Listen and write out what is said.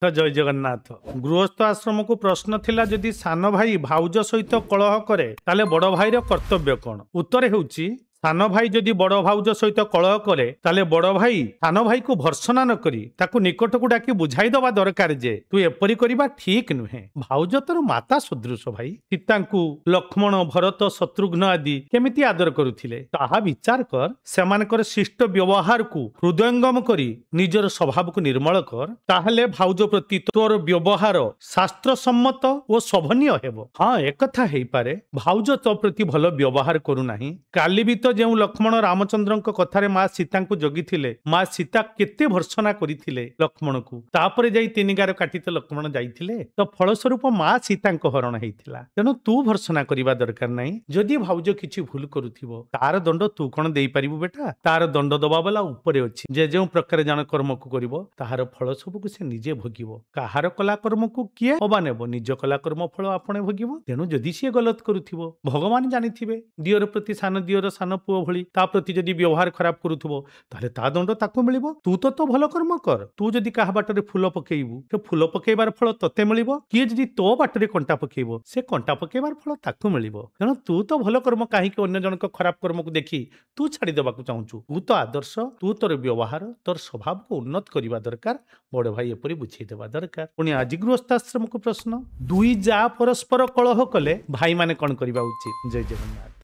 ତ ଜୟ ଜଗନ୍ନାଥ। ଗୃହସ୍ଥ ଆଶ୍ରମକୁ ପ୍ରଶ୍ନ ଥିଲା, ଯଦି ସାନ ଭାଇ ଭାଉଜ ସହିତ କଳହ କରେ ତାହେଲେ ବଡ ଭାଇର କର୍ତ୍ତବ୍ୟ କଣ? ଉତ୍ତର ହେଉଛି, ସାନ ଭାଇ ଯଦି ବଡ ଭାଉଜ ସହିତ କଳହ କରେ ତାହେଲେ ବଡ ଭାଇ ସାନ ଭାଇକୁ ଭର୍ସନା ନ କରି ତାକୁ ନିକଟକୁ ଡାକି ବୁଝାଇ ଦେବା ଦରକାର ଯେ ତୁ ଏପରି କରିବା ଠିକ ନୁହେଁ। ଭାଉଜ ତୋର ମାତା ସଦୃଶ ଭାଇ। ସୀତାଙ୍କୁ ଲକ୍ଷ୍ମଣ, ଭରତ, ଶତ୍ରୁଘ୍ନ ଆଦି କେମିତି ଆଦର କରୁଥିଲେ ତାହା ବିଚାର କର। ସେମାନଙ୍କର ଶିଷ୍ଟ ବ୍ୟବହାରକୁ ହୃଦୟଙ୍ଗମ କରି ନିଜର ସ୍ୱଭାବକୁ ନିର୍ମଳ କର। ତାହେଲେ ଭାଉଜ ପ୍ରତି ତୋର ବ୍ୟବହାର ଶାସ୍ତ୍ରସମ୍ମତ ଓ ଶୋଭନୀୟ ହେବ। ହଁ, ଏକଥା ହେଇପାରେ ଭାଉଜ ତୋ ପ୍ରତି ଭଲ ବ୍ୟବହାର କରୁନାହିଁ। କାଲି ବି ତ ଯେଉଁ ଲକ୍ଷ୍ମଣ ରାମଚନ୍ଦ୍ରଙ୍କ କଥାରେ ମା ସୀତାଙ୍କୁ ଜଗିଥିଲେ, ମା ସୀତା କେତେ ଭର୍ସନା କରିଥିଲେ ଲକ୍ଷ୍ମଣକୁ। ତାପରେ ଯାଇ ତିନି ଗାର କାଟି ତ ଲକ୍ଷ୍ମଣ ଯାଇଥିଲେ। ତ ଫଳସ୍ୱରୂପ ମା ସୀତାଙ୍କ ହରଣ ହେଇଥିଲା। ତେଣୁ ତୁ ଭର୍ସନା କରିବା ଦରକାର ନାହିଁ। ଯଦି ଭାଉଜ କିଛି ଭୁଲ କରୁଥିବ ତାର ଦଣ୍ଡ ତୁ କଣ ଦେଇପାରିବୁ ବେଟା? ତାର ଦଣ୍ଡ ଦବା ବାଲା ଉପରେ ଅଛି। ଯେ ଯେଉଁ ପ୍ରକାର ଜଣେ କର୍ମକୁ କରିବ ତାହାର ଫଳ ସବୁକୁ ସେ ନିଜେ ଭୋଗିବ। କାହାର କଲା କର୍ମକୁ କିଏ ଅବା ନେବ? ନିଜ କଲା କର୍ମ ଫଳ ଆପଣେ ଭୋଗିବ। ତେଣୁ ଯଦି ସିଏ ଗଲତ କରୁଥିବ, ଭଗବାନ ଜାଣିଥିବେ। ଦିଅର ପ୍ରତି ସାନ ଦିଅର, ସାନ ପୁଅ ଭଳି ତା ପ୍ରତି ଯଦି ବ୍ୟବହାର ଖରାପ କରୁଥିବ ତାହେଲେ ତା ଦଣ୍ଡ ତାକୁ ମିଳିବ। ତୁ ତ ଭଲ କର୍ମ କର। ତୁ ଯଦି କାହା ବାଟରେ ଫୁଲ ପକେଇବୁ, ସେ ଫୁଲ ପକେଇବାର ଫଳ ତତେ ମିଳିବ। କିଏ ଯଦି ତୋ ବାଟରେ କଣ୍ଟା ପକେଇବ, ସେ କଣ୍ଟା ପକେଇବାର ଫଳ ତାକୁ ମିଳିବ। ତେଣୁ ତୁ ତ ଭଲ କର୍ମ କାହିଁକି ଅନ୍ୟ ଜଣଙ୍କ ଖରାପ କର୍ମକୁ ଦେଖି ତୁ ଛାଡି ଦେବାକୁ ଚାହୁଁଛୁ? ତୁ ତ ଆଦର୍ଶ, ତୁ ତୋର ବ୍ୟବହାର, ତୋର ସ୍ୱଭାବକୁ ଉନ୍ନତ କରିବା ଦରକାର। ବଡ ଭାଇ ଏପରି ବୁଝେଇ ଦେବା ଦରକାର। ପୁଣି ଆଜି ଗୃହସ୍ଥାଶ୍ରମକୁ ପ୍ରଶ୍ନ, ଦୁଇ ଯା ପରସ୍ପର କଳହ କଲେ ଭାଇମାନେ କଣ କରିବା ଉଚିତ? ଜୟ ଜଗନ୍ନାଥ।